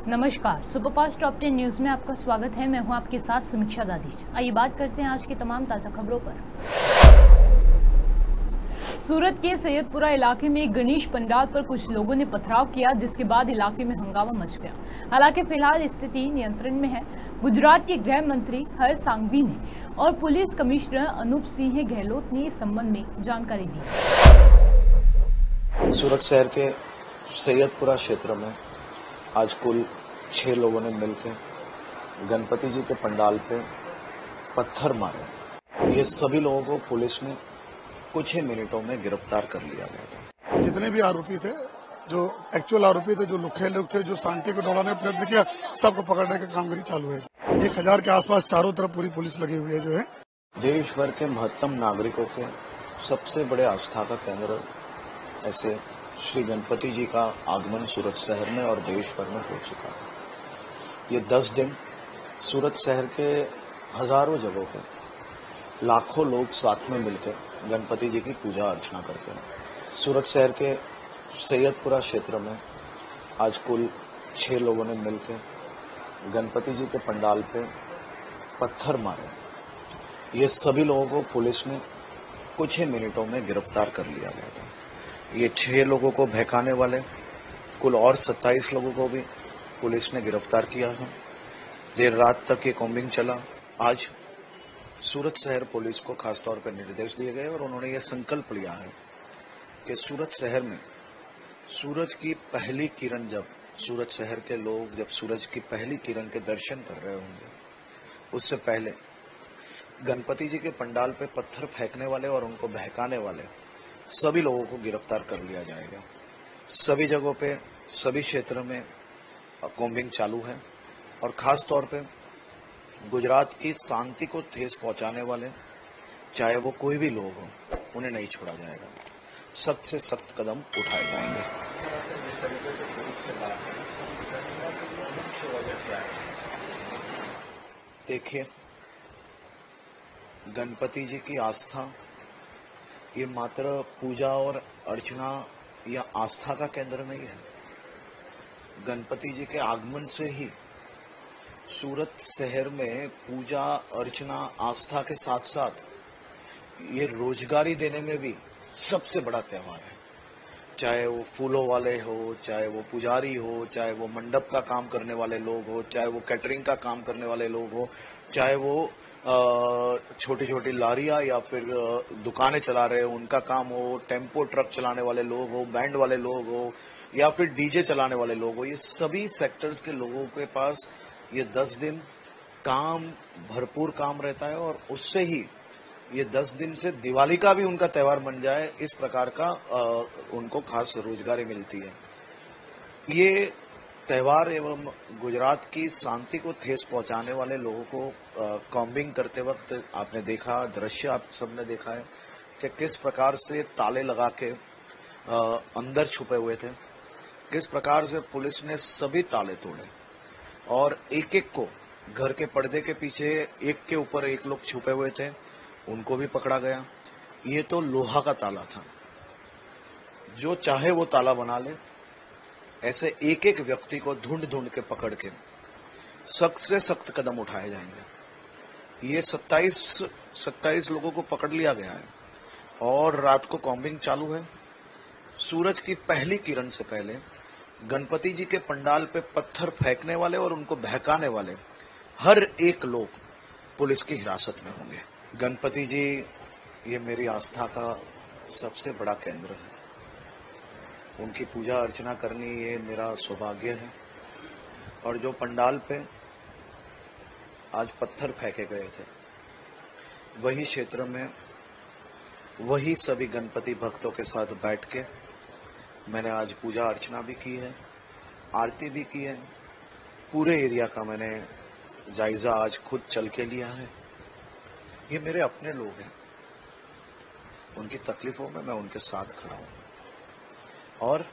नमस्कार, superfast top 10 news में आपका स्वागत है। मैं हूं आपके साथ समीक्षा दादीज। आइए बात करते हैं आज की तमाम ताजा खबरों पर। सूरत के सैयदपुरा इलाके में गणेश पंडाल पर कुछ लोगों ने पथराव किया, जिसके बाद इलाके में हंगामा मच गया। हालांकि फिलहाल स्थिति नियंत्रण में है। गुजरात के गृह मंत्री हर्ष सांघवी ने और पुलिस कमिश्नर अनूप सिंह गहलोत ने इस संबंध में जानकारी दी। सूरत शहर के सैयदपुरा क्षेत्र में आज कुल 6 लोगों ने मिलकर गणपति जी के पंडाल पे पत्थर मारे। ये सभी लोगों को पुलिस ने कुछ ही मिनटों में गिरफ्तार कर लिया गया था। जितने भी आरोपी थे, जो एक्चुअल आरोपी थे, जो लुखे लोग थे, जो शांति को दौड़ाने का प्रयत्न किया, सबको पकड़ने का कामगिरी चालू है। 1000 के आसपास चारों तरफ पूरी पुलिस लगी हुई है। जो है देश भर के महत्तम नागरिकों के सबसे बड़े आस्था का केंद्र ऐसे श्री गणपति जी का आगमन सूरत शहर में और देश भर में हो चुका है। ये 10 दिन सूरत शहर के हजारों जगहों पे लाखों लोग साथ में मिलकर गणपति जी की पूजा अर्चना करते हैं। सूरत शहर के सैयदपुरा क्षेत्र में आज कुल 6 लोगों ने मिलकर गणपति जी के पंडाल पे पत्थर मारे। ये सभी लोगों को पुलिस ने कुछ ही मिनटों में गिरफ्तार कर लिया गया था। ये 6 लोगों को बहकाने वाले कुल और 27 लोगों को भी पुलिस ने गिरफ्तार किया है। देर रात तक ये कॉम्बिंग चला। आज सूरत शहर पुलिस को खासतौर पर निर्देश दिए गए और उन्होंने ये संकल्प लिया है कि सूरत शहर में सूरज की पहली किरण, जब सूरत शहर के लोग जब सूरज की पहली किरण के दर्शन कर रहे होंगे, उससे पहले गणपति जी के पंडाल पे पत्थर फेंकने वाले और उनको बहकाने वाले सभी लोगों को गिरफ्तार कर लिया जाएगा। सभी जगहों पे, सभी क्षेत्र में कॉम्बिंग चालू है और खास तौर पे गुजरात की शांति को ठेस पहुंचाने वाले, चाहे वो कोई भी लोग हो, उन्हें नहीं छोड़ा जाएगा। सख्त से सख्त कदम उठाए जाएंगे। देखिए, गणपति जी की आस्था ये मात्र पूजा और अर्चना या आस्था का केंद्र नहीं है। गणपति जी के आगमन से ही सूरत शहर में पूजा अर्चना आस्था के साथ साथ ये रोजगारी देने में भी सबसे बड़ा त्योहार है। चाहे वो फूलों वाले हो, चाहे वो पुजारी हो, चाहे वो मंडप का काम करने वाले लोग हो, चाहे वो कैटरिंग का काम करने वाले लोग हो, चाहे वो छोटी छोटी लारियां या फिर दुकानें चला रहे हो उनका काम हो, टेम्पो ट्रक चलाने वाले लोग हो, बैंड वाले लोग हो या फिर डीजे चलाने वाले लोग हो, ये सभी सेक्टर्स के लोगों के पास ये 10 दिन काम, भरपूर काम रहता है और उससे ही ये 10 दिन से दिवाली का भी उनका त्योहार बन जाए, इस प्रकार का उनको खास रोजगारी मिलती है। ये त्योहार एवं गुजरात की शांति को ठेस पहुंचाने वाले लोगों को कॉम्बिंग करते वक्त आपने देखा दृश्य, आप सबने देखा है कि किस प्रकार से ताले लगा के अंदर छुपे हुए थे, किस प्रकार से पुलिस ने सभी ताले तोड़े और एक एक को घर के पर्दे के पीछे एक के ऊपर एक लोग छुपे हुए थे, उनको भी पकड़ा गया। ये तो लोहा का ताला था, जो चाहे वो ताला बना ले। ऐसे एक एक व्यक्ति को ढूंढ ढूंढ के पकड़ के सख्त से सख्त कदम उठाए जाएंगे। ये 27 लोगों को पकड़ लिया गया है और रात को कॉम्बिंग चालू है। सूरज की पहली किरण से पहले गणपति जी के पंडाल पे पत्थर फेंकने वाले और उनको बहकाने वाले हर एक लोग पुलिस की हिरासत में होंगे। गणपति जी ये मेरी आस्था का सबसे बड़ा केंद्र है। उनकी पूजा अर्चना करनी ये मेरा सौभाग्य है और जो पंडाल पे आज पत्थर फेंके गए थे, वही क्षेत्र में वही सभी गणपति भक्तों के साथ बैठ के मैंने आज पूजा अर्चना भी की है, आरती भी की है। पूरे एरिया का मैंने जायजा आज खुद चल के लिया है। ये मेरे अपने लोग हैं, उनकी तकलीफों में मैं उनके साथ खड़ा हूं और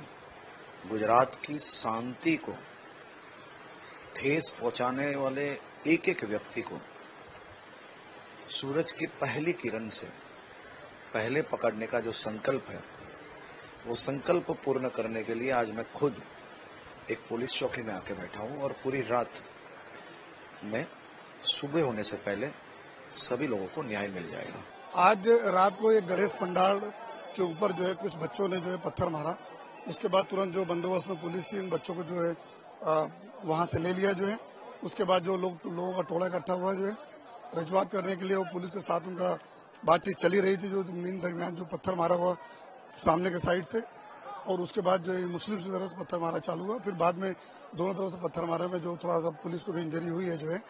गुजरात की शांति को ठेस पहुंचाने वाले एक एक व्यक्ति को सूरज की पहली किरण से पहले पकड़ने का जो संकल्प है, वो संकल्प पूर्ण करने के लिए आज मैं खुद एक पुलिस चौकी में आके बैठा हूं और पूरी रात में सुबह होने से पहले सभी लोगों को न्याय मिल जाएगा। आज रात को एक गणेश पंडाल के ऊपर जो है कुछ बच्चों ने जो है पत्थर मारा। उसके बाद तुरंत जो बंदोबस्त में पुलिस थी इन बच्चों को जो है वहां से ले लिया जो है। उसके बाद जो लोगों का टोला इकट्ठा हुआ जो है रजुआत करने के लिए, वो पुलिस के साथ उनका बातचीत चली रही थी। जो मीन दरमियान जो पत्थर मारा हुआ सामने के साइड से, और उसके बाद जो मुस्लिम की तरफ से पत्थर मारा चालू हुआ। फिर बाद में दोनों तरफ से पत्थर मारे में जो थोड़ा सा पुलिस को भी इंजरी हुई है जो है।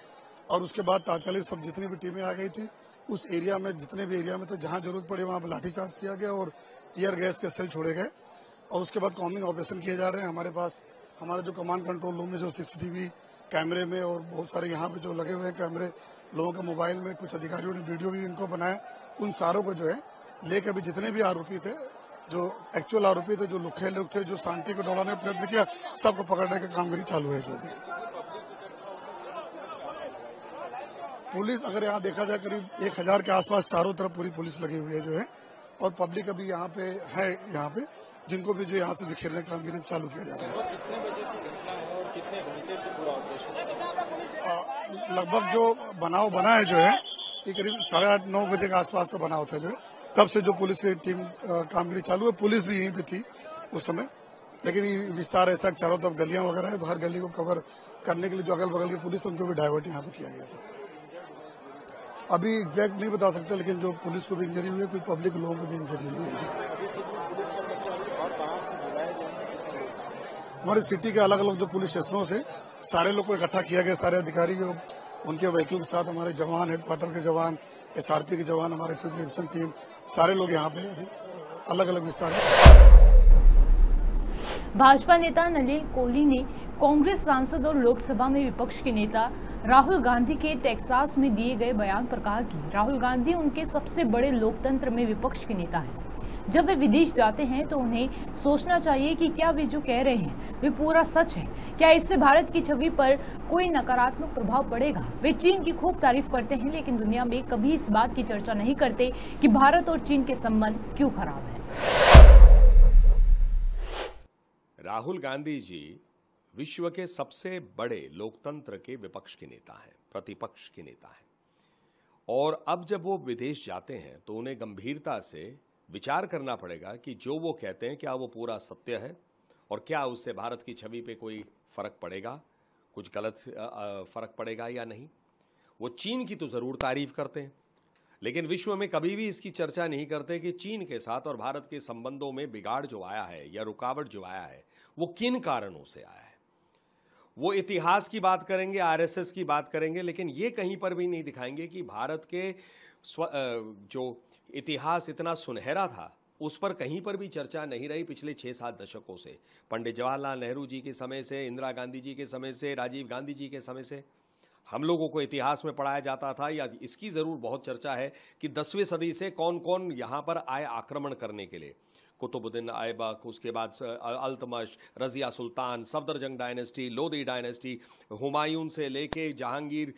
और उसके बाद तात्कालिक सब जितनी भी टीमें आ गई थी उस एरिया में, जितने भी एरिया में थे जहां जरूरत पड़ी वहां पर लाठीचार्ज किया गया और टीयर गैस के सेल छोड़े गए। और उसके बाद कॉम्बिंग ऑपरेशन किए जा रहे हैं। हमारे पास हमारे जो कमांड कंट्रोल रूम में जो सीसीटीवी कैमरे में और बहुत सारे यहाँ पे जो लगे हुए हैं कैमरे, लोगों के मोबाइल में कुछ अधिकारियों ने वीडियो भी इनको बनाया। उन सारों को जो है लेकर भी जितने भी आरोपी थे, जो एक्चुअल आरोपी थे, जो लुखे लोग थे, जो शांति को दौड़ाने का प्रयत्न किया, सबको पकड़ने का कामगिरी चालू है। जो भी पुलिस, अगर यहाँ देखा जाए करीब 1000 के आसपास चारों तरफ पूरी पुलिस लगी हुई है जो है। और पब्लिक अभी यहाँ पे है, यहाँ पे जिनको भी जो यहाँ से बिखेरने का कामगिरी चालू किया जा रहा है। कितने बजे की घटना है और कितने घंटे से पूरा ऑपरेशन? लगभग जो बनाव बना है जो है ये करीब 8:30-9 बजे के आसपास का बनाव था जो है। तब से जो पुलिस की टीम कामगिरी चालू है। पुलिस भी यहीं पे थी उस समय, लेकिन ये विस्तार ऐसा चारों तरफ गलियां वगैरह है, तो हर गली को कवर करने के लिए जो अगल बगल की पुलिस उनको भी डाइवर्ट यहाँ पे किया गया था। अभी एग्जैक्ट नहीं बता सकते, लेकिन जो पुलिस को भी इंजरी हुई है, कुछ पब्लिक लोगों को भी इंजरी हुई है। हमारे सिटी के अलग अलग जो पुलिस स्टेशनों से सारे लोग को इकट्ठा किया गया, सारे अधिकारी उनके व्हीकल के साथ, हमारे जवान, हेडक्वार्टर के जवान, एसआरपी के जवान, हमारे क्विक रिएक्शन टीम, सारे लोग यहाँ पे अभी अलग अलग विस्तार में। भाजपा नेता नलिन कोहली ने कांग्रेस सांसद और लोकसभा में विपक्ष के नेता राहुल गांधी के टेक्सास में दिए गए बयान पर कहा कि राहुल गांधी उनके सबसे बड़े लोकतंत्र में विपक्ष के नेता हैं। जब वे विदेश जाते हैं तो उन्हें सोचना चाहिए कि क्या वे जो कह रहे हैं वे पूरा सच है। क्या इससे भारत की छवि पर कोई नकारात्मक प्रभाव पड़ेगा? वे चीन की खूब तारीफ करते हैं, लेकिन दुनिया में कभी इस बात की चर्चा नहीं करते कि भारत और चीन के संबंध क्यों खराब है। राहुल गांधी जी विश्व के सबसे बड़े लोकतंत्र के विपक्ष के नेता हैं, प्रतिपक्ष के नेता हैं। और अब जब वो विदेश जाते हैं तो उन्हें गंभीरता से विचार करना पड़ेगा कि जो वो कहते हैं क्या वो पूरा सत्य है और क्या उससे भारत की छवि पे कोई फर्क पड़ेगा, कुछ गलत फर्क पड़ेगा या नहीं। वो चीन की तो जरूर तारीफ करते हैं, लेकिन विश्व में कभी भी इसकी चर्चा नहीं करते कि चीन के साथ और भारत के संबंधों में बिगाड़ जो आया है या रुकावट जो आया है वो किन कारणों से आया है। वो इतिहास की बात करेंगे, आरएसएस की बात करेंगे, लेकिन ये कहीं पर भी नहीं दिखाएंगे कि भारत के जो इतिहास इतना सुनहरा था उस पर कहीं पर भी चर्चा नहीं रही पिछले 6-7 दशकों से। पंडित जवाहरलाल नेहरू जी के समय से, इंदिरा गांधी जी के समय से, राजीव गांधी जी के समय से हम लोगों को इतिहास में पढ़ाया जाता था, या इसकी ज़रूर बहुत चर्चा है कि 10वीं सदी से कौन कौन यहाँ पर आए आक्रमण करने के लिए। कुतुबुद्दीन ऐबक, उसके बाद अल्तमश, रज़िया सुल्तान, सफदरजंग डायनेस्टी, लोदी डायनेस्टी, हुमायूं से लेके जहांगीर,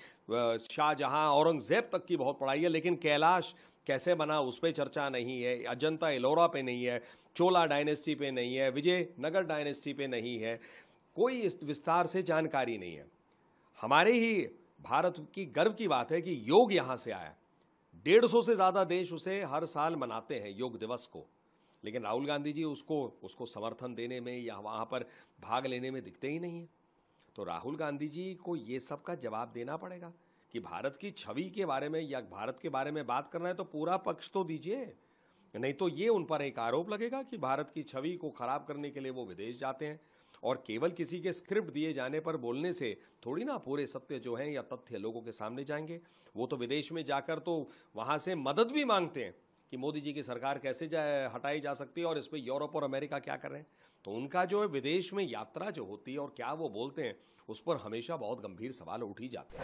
शाहजहां, औरंगजेब तक की बहुत पढ़ाई है, लेकिन कैलाश कैसे बना उस पर चर्चा नहीं है, अजंता एलोरा पे नहीं है, चोला डायनेस्टी पे नहीं है, विजयनगर डायनेस्टी पे नहीं है, कोई इस विस्तार से जानकारी नहीं है। हमारे ही भारत की गर्व की बात है कि योग यहाँ से आया। 150 से ज़्यादा देश उसे हर साल मनाते हैं योग दिवस को, लेकिन राहुल गांधी जी उसको समर्थन देने में या वहाँ पर भाग लेने में दिखते ही नहीं है। तो राहुल गांधी जी को ये सब का जवाब देना पड़ेगा कि भारत की छवि के बारे में या भारत के बारे में बात करना है तो पूरा पक्ष तो दीजिए, नहीं तो ये उन पर एक आरोप लगेगा कि भारत की छवि को खराब करने के लिए वो विदेश जाते हैं। और केवल किसी के स्क्रिप्ट दिए जाने पर बोलने से थोड़ी ना पूरे सत्य जो हैं या तथ्य लोगों के सामने जाएंगे। वो तो विदेश में जाकर तो वहाँ से मदद भी मांगते हैं कि मोदी जी की सरकार कैसे हटाई जा सकती है और इस पर यूरोप और अमेरिका क्या कर रहे हैं। तो उनका जो है विदेश में यात्रा जो होती है और क्या वो बोलते हैं उस पर हमेशा बहुत गंभीर सवाल उठ ही जाते हैं।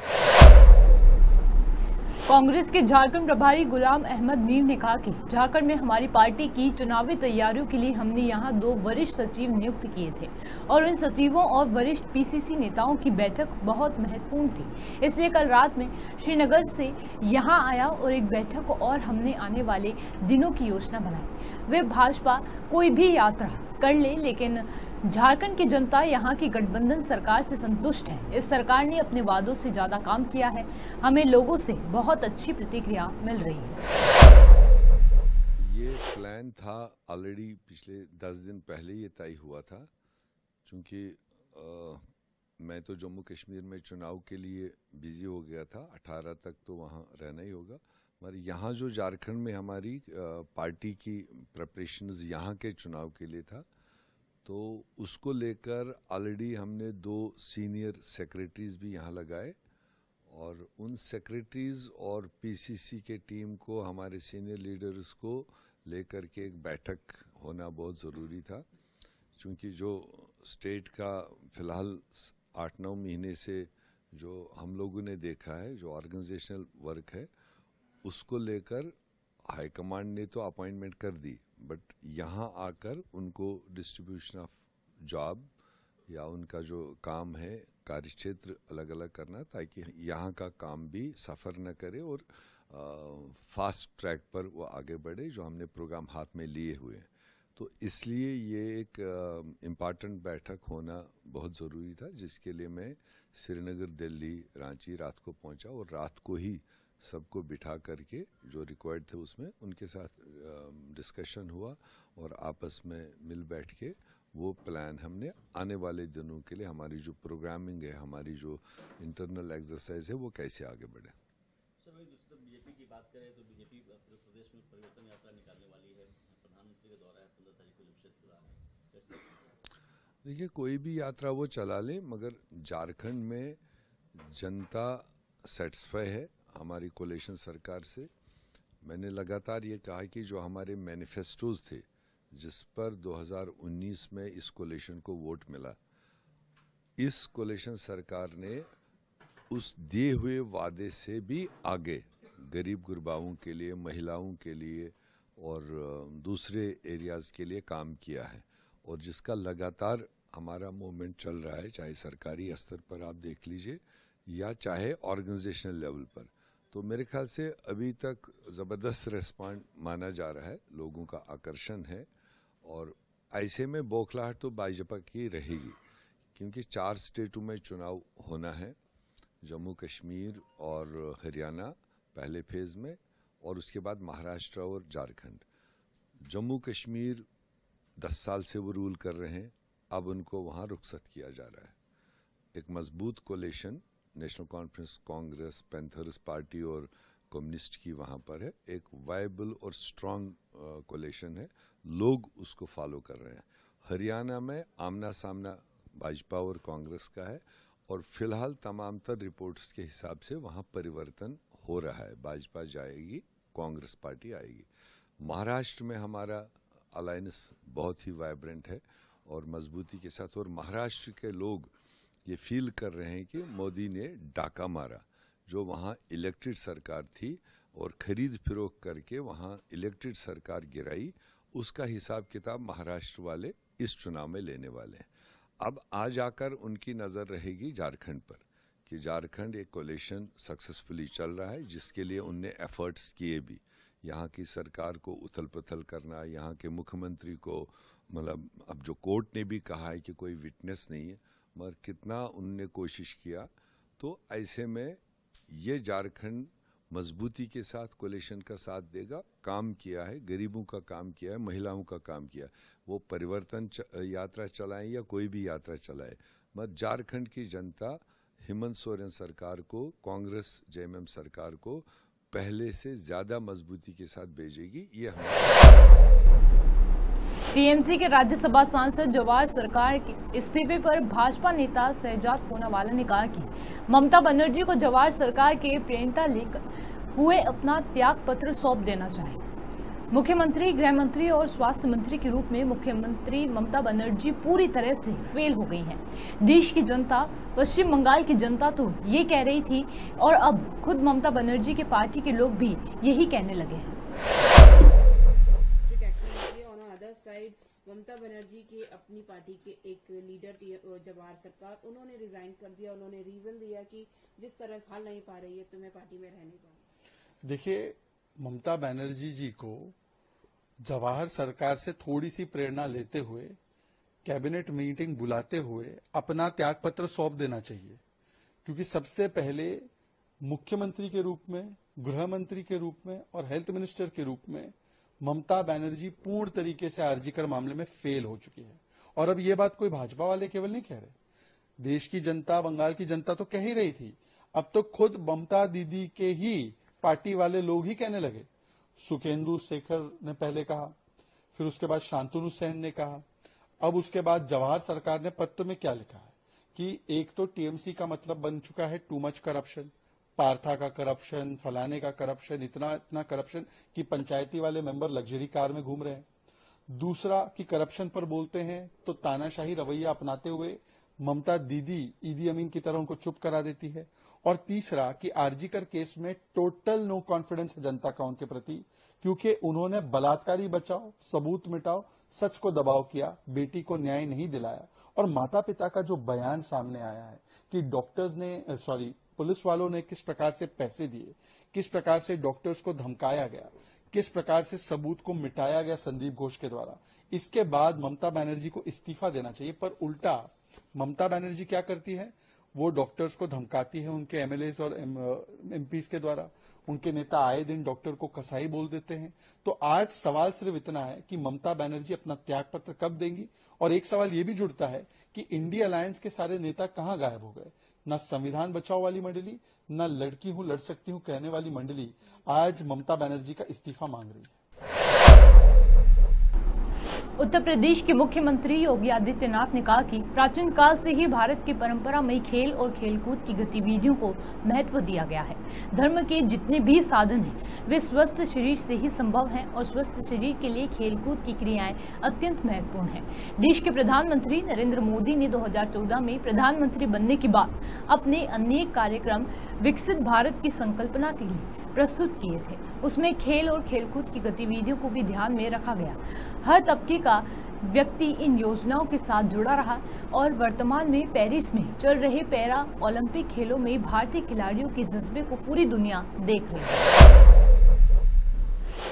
कांग्रेस के झारखंड प्रभारी गुलाम अहमद मीर ने कहा कि झारखंड में हमारी पार्टी की चुनावी तैयारियों के लिए हमने यहां 2 वरिष्ठ सचिव नियुक्त किए थे और इन सचिवों और वरिष्ठ पीसीसी नेताओं की बैठक बहुत महत्वपूर्ण थी। इसलिए कल रात में श्रीनगर से यहां आया और एक बैठक और हमने आने वाले दिनों की योजना बनाई। वे भाजपा कोई भी यात्रा कर ले, लेकिन झारखंड की जनता यहाँ की गठबंधन सरकार से संतुष्ट है। इस सरकार ने अपने वादों से ज्यादा काम किया है। हमें लोगों से बहुत अच्छी प्रतिक्रिया मिल रही है। ये प्लान था ऑलरेडी पिछले 10 दिन पहले ये तय हुआ था, क्योंकि मैं तो जम्मू कश्मीर में चुनाव के लिए बिजी हो गया था। 18 तक तो वहाँ रहना ही होगा, मगर यहाँ जो झारखंड में हमारी पार्टी की प्रिपरेशंस यहाँ के चुनाव के लिए था, तो उसको लेकर ऑलरेडी हमने 2 सीनियर सेक्रेटरीज भी यहाँ लगाए और उन सेक्रेटरीज और पीसीसी के टीम को, हमारे सीनियर लीडर्स को लेकर के एक बैठक होना बहुत ज़रूरी था, क्योंकि जो स्टेट का फ़िलहाल 8-9 महीने से जो हम लोगों ने देखा है, जो ऑर्गेनाइजेशनल वर्क है, उसको लेकर हाईकमांड ने तो अपॉइंटमेंट कर दी, बट यहाँ आकर उनको डिस्ट्रीब्यूशन ऑफ जॉब या उनका जो काम है, कार्यक्षेत्र अलग अलग करना, ताकि यहाँ का काम भी सफ़र न करे और फास्ट ट्रैक पर वो आगे बढ़े, जो हमने प्रोग्राम हाथ में लिए हुए हैं। तो इसलिए ये एक इम्पॉर्टेंट बैठक होना बहुत ज़रूरी था, जिसके लिए मैं श्रीनगर, दिल्ली, रांची रात को पहुंचा और रात को ही सबको बिठा करके जो रिक्वायर्ड थे उसमें उनके साथ डिस्कशन हुआ और आपस में मिल बैठ के वो प्लान हमने आने वाले दिनों के लिए, हमारी जो प्रोग्रामिंग है, हमारी जो इंटरनल एक्सरसाइज है, वो कैसे आगे बढ़े। सर, वही दूसरी तरफ बीजेपी की बात करें तो बीजेपी प्रदेश में परिवर्तन यात्रा निकालने वाली है। प्रधानमंत्री का दौरा है 15 तारीख को जमशेदपुर में। देखिए, कोई भी यात्रा वो चला ले, मगर झारखंड में जनता सेटिस्फाई है हमारी कोलिशन सरकार से। मैंने लगातार ये कहा कि जो हमारे मैनिफेस्टोज थे, जिस पर 2019 में इस कोलिशन को वोट मिला, इस कोलिशन सरकार ने उस दिए हुए वादे से भी आगे गरीब गुरबाओं के लिए, महिलाओं के लिए और दूसरे एरियाज़ के लिए काम किया है, और जिसका लगातार हमारा मूवमेंट चल रहा है, चाहे सरकारी स्तर पर आप देख लीजिए या चाहे ऑर्गेनाइजेशनल लेवल पर। तो मेरे ख्याल से अभी तक ज़बरदस्त रिस्पॉन्ड माना जा रहा है, लोगों का आकर्षण है, और ऐसे में बौखलाहट तो भाजपा की रहेगी, क्योंकि 4 स्टेटों में चुनाव होना है, जम्मू कश्मीर और हरियाणा पहले फेज़ में, और उसके बाद महाराष्ट्र और झारखंड। जम्मू कश्मीर 10 साल से वो रूल कर रहे हैं, अब उनको वहाँ रुखसत किया जा रहा है। एक मजबूत coalition national conference, Congress, panthers party और कम्युनिस्ट की वहाँ पर है। एक वायबल और स्ट्रांग कोलिशन है, लोग उसको फॉलो कर रहे हैं। हरियाणा में आमना सामना भाजपा और कांग्रेस का है, और फिलहाल तमाम तर रिपोर्ट्स के हिसाब से वहाँ परिवर्तन हो रहा है, भाजपा जाएगी, कांग्रेस पार्टी आएगी। महाराष्ट्र में हमारा अलायंस बहुत ही वाइब्रेंट है और मजबूती के साथ, और महाराष्ट्र के लोग ये फील कर रहे हैं कि मोदी ने डाका मारा, जो वहाँ इलेक्टेड सरकार थी और खरीद फरोख्त करके वहाँ इलेक्टेड सरकार गिराई, उसका हिसाब किताब महाराष्ट्र वाले इस चुनाव में लेने वाले हैं। अब आज आकर उनकी नज़र रहेगी झारखंड पर, कि झारखंड एक कोलिशन सक्सेसफुली चल रहा है, जिसके लिए उनने एफर्ट्स किए भी। यहाँ की सरकार को उथल पुथल करना, यहाँ के मुख्यमंत्री को, मतलब अब जो कोर्ट ने भी कहा है कि कोई विटनेस नहीं है, मगर कितना उनने कोशिश किया। तो ऐसे में ये झारखंड मजबूती के साथ कोलिशन का साथ देगा। काम किया है, गरीबों का काम किया है, महिलाओं का काम किया है। वो परिवर्तन यात्रा चलाएं या कोई भी यात्रा चलाए, मगर झारखंड की जनता हेमंत सोरेन सरकार को, कांग्रेस जेएमएम सरकार को पहले से ज्यादा मजबूती के साथ भेजेगी। ये टीएमसी के राज्यसभा सांसद जवाहर सरकार के इस्तीफे पर भाजपा नेता शहजाद पूनावाला ने कहा कि ममता बनर्जी को जवाहर सरकार के प्रेरणा लेकर हुए अपना त्याग पत्र सौंप देना चाहिए। मुख्यमंत्री, गृह मंत्री और स्वास्थ्य मंत्री के रूप में मुख्यमंत्री ममता बनर्जी पूरी तरह से फेल हो गई हैं। देश की जनता, पश्चिम बंगाल की जनता तो ये कह रही थी, और अब खुद ममता बनर्जी के पार्टी के लोग भी यही कहने लगे हैं। ममता बनर्जी के अपनी पार्टी के एक लीडर जवाहर सरकार, उन्होंने रिजाइन कर दिया। उन्होंने रीजन दिया कि जिस तरह हाल नहीं पा रही है तो मैं पार्टी में रहने पाऊंगी। देखिए, ममता बनर्जी जी को जवाहर सरकार से थोड़ी सी प्रेरणा लेते हुए कैबिनेट मीटिंग बुलाते हुए अपना त्यागपत्र सौंप देना चाहिए, क्योंकि सबसे पहले मुख्यमंत्री के रूप में, गृह मंत्री के रूप में और हेल्थ मिनिस्टर के रूप में ममता बनर्जी पूर्ण तरीके से आरजीकर मामले में फेल हो चुकी है। और अब ये बात कोई भाजपा वाले केवल नहीं कह रहे, देश की जनता, बंगाल की जनता तो कह ही रही थी। अब तो खुद ममता दीदी के ही पार्टी वाले लोग ही कहने लगे। सुखेंदु शेखर ने पहले कहा, फिर उसके बाद शांतनु सेन ने कहा, अब उसके बाद जवाहर सरकार ने पत्र में क्या लिखा है कि एक तो टीएमसी का मतलब बन चुका है टू मच करप्शन, पार्था का करप्शन, फलाने का करप्शन, इतना करप्शन कि पंचायती वाले मेंबर लग्जरी कार में घूम रहे हैं। दूसरा कि करप्शन पर बोलते हैं तो तानाशाही रवैया अपनाते हुए ममता दीदी ईदी अमीन की तरह उनको चुप करा देती है। और तीसरा कि आरजीकर केस में टोटल नो कॉन्फिडेंस है जनता का उनके प्रति, क्योंकि उन्होंने बलात्कारी बचाओ, सबूत मिटाओ, सच को दबाव किया, बेटी को न्याय नहीं दिलाया। और माता पिता का जो बयान सामने आया है कि डॉक्टर्स ने पुलिस वालों ने किस प्रकार से पैसे दिए, किस प्रकार से डॉक्टर्स को धमकाया गया, किस प्रकार से सबूत को मिटाया गया संदीप घोष के द्वारा, इसके बाद ममता बनर्जी को इस्तीफा देना चाहिए। पर उल्टा ममता बनर्जी क्या करती है, वो डॉक्टर्स को धमकाती है, उनके एमएलए और एमपीज के द्वारा। उनके नेता आए दिन डॉक्टर को कसाई बोल देते हैं। तो आज सवाल सिर्फ इतना है कि ममता बनर्जी अपना त्यागपत्र कब देंगी। और एक सवाल ये भी जुड़ता है कि इंडिया अलायंस के सारे नेता कहां गायब हो गए। न संविधान बचाओ वाली मंडली, न लड़की हूं लड़ सकती हूं कहने वाली मंडली आज ममता बनर्जी का इस्तीफा मांग रही है। उत्तर प्रदेश के मुख्यमंत्री योगी आदित्यनाथ ने कहा कि प्राचीन काल से ही भारत की परंपरा में खेल और खेलकूद की गतिविधियों को महत्व दिया गया है। धर्म के जितने भी साधन हैं वे स्वस्थ शरीर से ही संभव हैं और स्वस्थ शरीर के लिए खेलकूद की क्रियाएं अत्यंत महत्वपूर्ण हैं। देश के प्रधानमंत्री नरेंद्र मोदी ने 2014 में प्रधानमंत्री बनने के बाद अपने अनेक कार्यक्रम विकसित भारत की संकल्पना के लिए प्रस्तुत किए थे। उसमें खेल और खेलकूद की गतिविधियों को भी ध्यान में रखा गया। हर तबके का व्यक्ति इन योजनाओं के साथ जुड़ा रहा और वर्तमान में पेरिस में चल रहे पैरा ओलंपिक खेलों में भारतीय खिलाड़ियों के जज्बे को पूरी दुनिया देख रही है।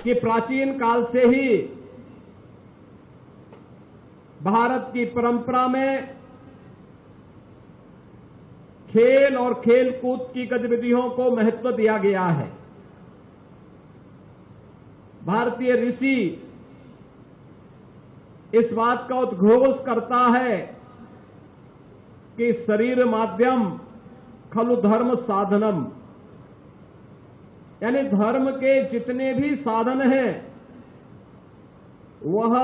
कि प्राचीन काल से ही भारत की परंपरा में खेल और खेलकूद की गतिविधियों को महत्व दिया गया है। भारतीय ऋषि इस बात का उद्घोष करता है कि शरीर माध्यम खलु धर्म साधनम, यानी धर्म के जितने भी साधन हैं वह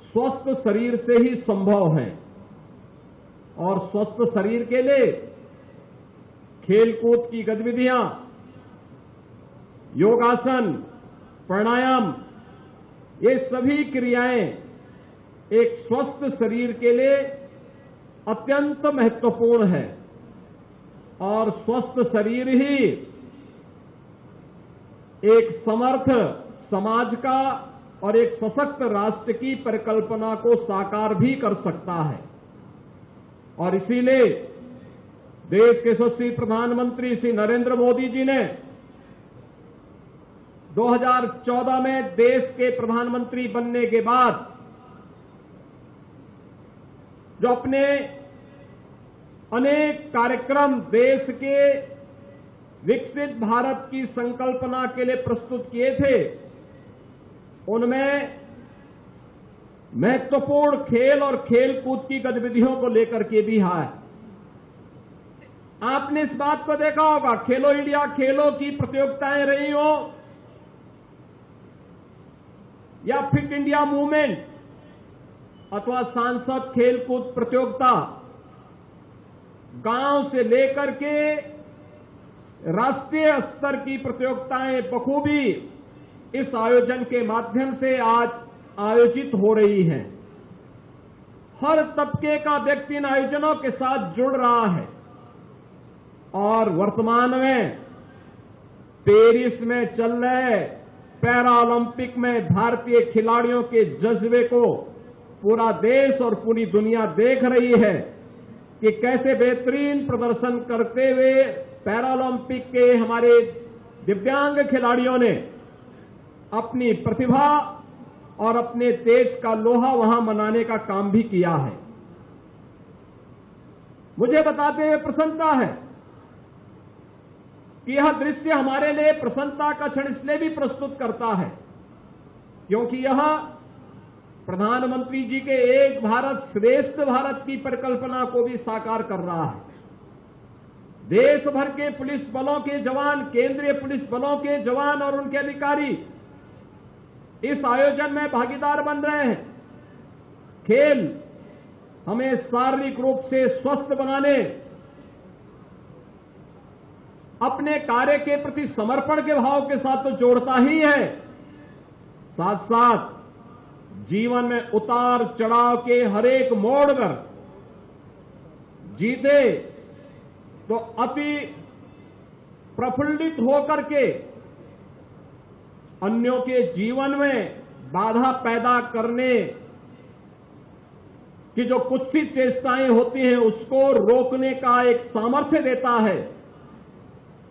स्वस्थ शरीर से ही संभव है। और स्वस्थ शरीर के लिए खेलकूद की गतिविधियां, योगासन, प्राणायाम, ये सभी क्रियाएं एक स्वस्थ शरीर के लिए अत्यंत महत्वपूर्ण है। और स्वस्थ शरीर ही एक समर्थ समाज का और एक सशक्त राष्ट्र की परिकल्पना को साकार भी कर सकता है। और इसीलिए देश के यशस्वी प्रधानमंत्री श्री नरेंद्र मोदी जी ने 2014 में देश के प्रधानमंत्री बनने के बाद जो अपने अनेक कार्यक्रम देश के विकसित भारत की संकल्पना के लिए प्रस्तुत किए थे, उनमें महत्वपूर्ण खेल और खेलकूद की गतिविधियों को लेकर के भी है। आपने इस बात को देखा होगा, खेलो इंडिया खेलों की प्रतियोगिताएं रही हो या फिट इंडिया मूवमेंट अथवा सांसद खेलकूद प्रतियोगिता, गांव से लेकर के राष्ट्रीय स्तर की प्रतियोगिताएं बखूबी इस आयोजन के माध्यम से आज आयोजित हो रही हैं। हर तबके का व्यक्ति इन आयोजनों के साथ जुड़ रहा है। और वर्तमान में पेरिस में चल रहे पैरा ओलंपिक में भारतीय खिलाड़ियों के जज्बे को पूरा देश और पूरी दुनिया देख रही है कि कैसे बेहतरीन प्रदर्शन करते हुए पैरा ओलंपिक के हमारे दिव्यांग खिलाड़ियों ने अपनी प्रतिभा और अपने देश का लोहा वहां मनाने का काम भी किया है। मुझे बताते हुए प्रसन्नता है कि यह दृश्य हमारे लिए प्रसन्नता का क्षण इसलिए भी प्रस्तुत करता है क्योंकि यह प्रधानमंत्री जी के एक भारत श्रेष्ठ भारत की परिकल्पना को भी साकार कर रहा है। देश भर के पुलिस बलों के जवान, केंद्रीय पुलिस बलों के जवान और उनके अधिकारी इस आयोजन में भागीदार बन रहे हैं। खेल हमें शारीरिक रूप से स्वस्थ बनाने, अपने कार्य के प्रति समर्पण के भाव के साथ तो जोड़ता ही है, साथ साथ जीवन में उतार चढ़ाव के हरेक मोड़ पर जीते तो अति प्रफुल्लित होकर के अन्यों के जीवन में बाधा पैदा करने की जो कुत्सित चेष्टाएं होती हैं उसको रोकने का एक सामर्थ्य देता है।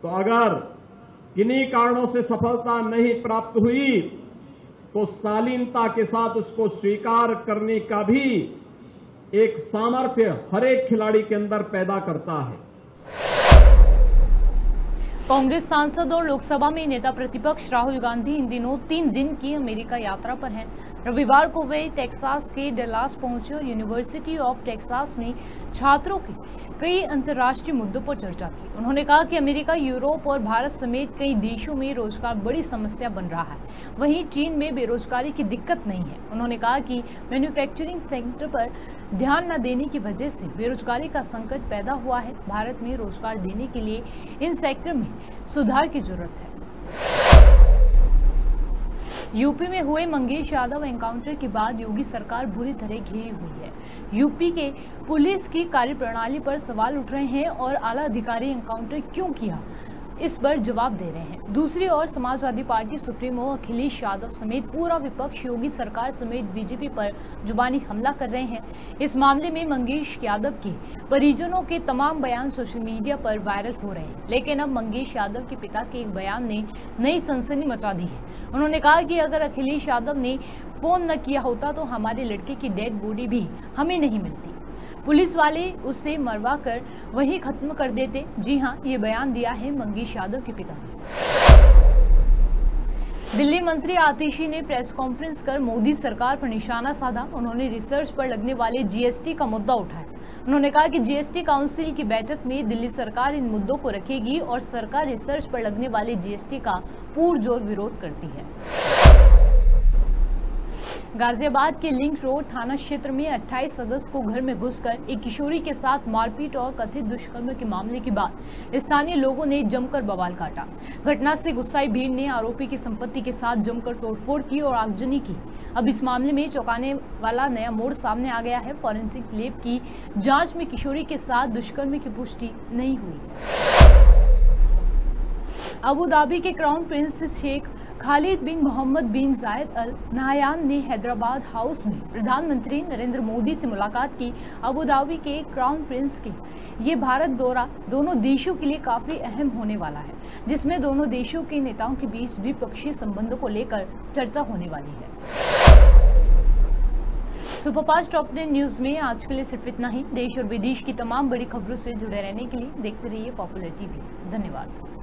तो अगर किन्हीं कारणों से सफलता नहीं प्राप्त हुई तो शालीनता के साथ उसको स्वीकार करने का भी एक सामर्थ्य हर एक खिलाड़ी के अंदर पैदा करता है। कांग्रेस सांसद और लोकसभा में नेता प्रतिपक्ष राहुल गांधी इन दिनों 3 दिन की अमेरिका यात्रा पर हैं। रविवार को वे टेक्सास के डलास पहुंचे और यूनिवर्सिटी ऑफ टेक्सास में छात्रों के कई अंतर्राष्ट्रीय मुद्दों पर चर्चा की। उन्होंने कहा कि अमेरिका, यूरोप और भारत समेत कई देशों में रोजगार बड़ी समस्या बन रहा है, वहीं चीन में बेरोजगारी की दिक्कत नहीं है। उन्होंने कहा कि मैन्युफैक्चरिंग सेक्टर पर ध्यान न देने की वजह से बेरोजगारी का संकट पैदा हुआ है। भारत में रोजगार देने के लिए इन सेक्टर में सुधार की जरूरत है। यूपी में हुए मंगेश यादव एनकाउंटर के बाद योगी सरकार बुरी तरह घिरी हुई है। यूपी के पुलिस की कार्यप्रणाली पर सवाल उठ रहे हैं और आला अधिकारी एनकाउंटर क्यों किया, इस पर जवाब दे रहे हैं। दूसरी ओर समाजवादी पार्टी सुप्रीमो अखिलेश यादव समेत पूरा विपक्ष योगी सरकार समेत बीजेपी पर जुबानी हमला कर रहे हैं। इस मामले में मंगेश यादव के परिजनों के तमाम बयान सोशल मीडिया पर वायरल हो रहे हैं, लेकिन अब मंगेश यादव के पिता के एक बयान ने नई सनसनी मचा दी है। उन्होंने कहा कि अगर अखिलेश यादव ने फोन न किया होता तो हमारे लड़के की डेड बॉडी भी हमें नहीं मिलती, पुलिस वाले उसे मरवा कर वहीं खत्म कर देते। जी हां, ये बयान दिया है मंगेश यादव के पिता ने। दिल्ली मंत्री आतिशी ने प्रेस कॉन्फ्रेंस कर मोदी सरकार पर निशाना साधा। उन्होंने रिसर्च पर लगने वाले जीएसटी का मुद्दा उठाया। उन्होंने कहा कि जीएसटी काउंसिल की बैठक में दिल्ली सरकार इन मुद्दों को रखेगी और सरकार रिसर्च पर लगने वाले जीएसटी का पुरजोर विरोध करती है। गाजियाबाद के लिंक रोड थाना क्षेत्र में 28 अगस्त को घर में घुसकर एक किशोरी के साथ मारपीट और कथित दुष्कर्म के मामले के बाद स्थानीय लोगों ने जमकर बवाल काटा। घटना से गुस्साई भीड़ ने आरोपी की संपत्ति के साथ जमकर तोड़फोड़ की और आगजनी की। अब इस मामले में चौंकाने वाला नया मोड़ सामने आ गया है। फॉरेंसिक लैब की जांच में किशोरी के साथ दुष्कर्म की पुष्टि नहीं हुई। अबू धाबी के क्राउन प्रिंस शेख खालिद बिन मोहम्मद बिन जायद अल नहयान ने हैदराबाद हाउस में प्रधानमंत्री नरेंद्र मोदी से मुलाकात की। अबू धाबी के क्राउन प्रिंस के ये भारत दौरा दोनों देशों के लिए काफी अहम होने वाला है, जिसमें दोनों देशों के नेताओं के बीच द्विपक्षीय संबंधों को लेकर चर्चा होने वाली है। सुपरफास्ट टॉप 10 न्यूज में आज के लिए सिर्फ इतना ही। देश और विदेश की तमाम बड़ी खबरों से जुड़े रहने के लिए देखते रहिए पॉपुलर टीवी। धन्यवाद।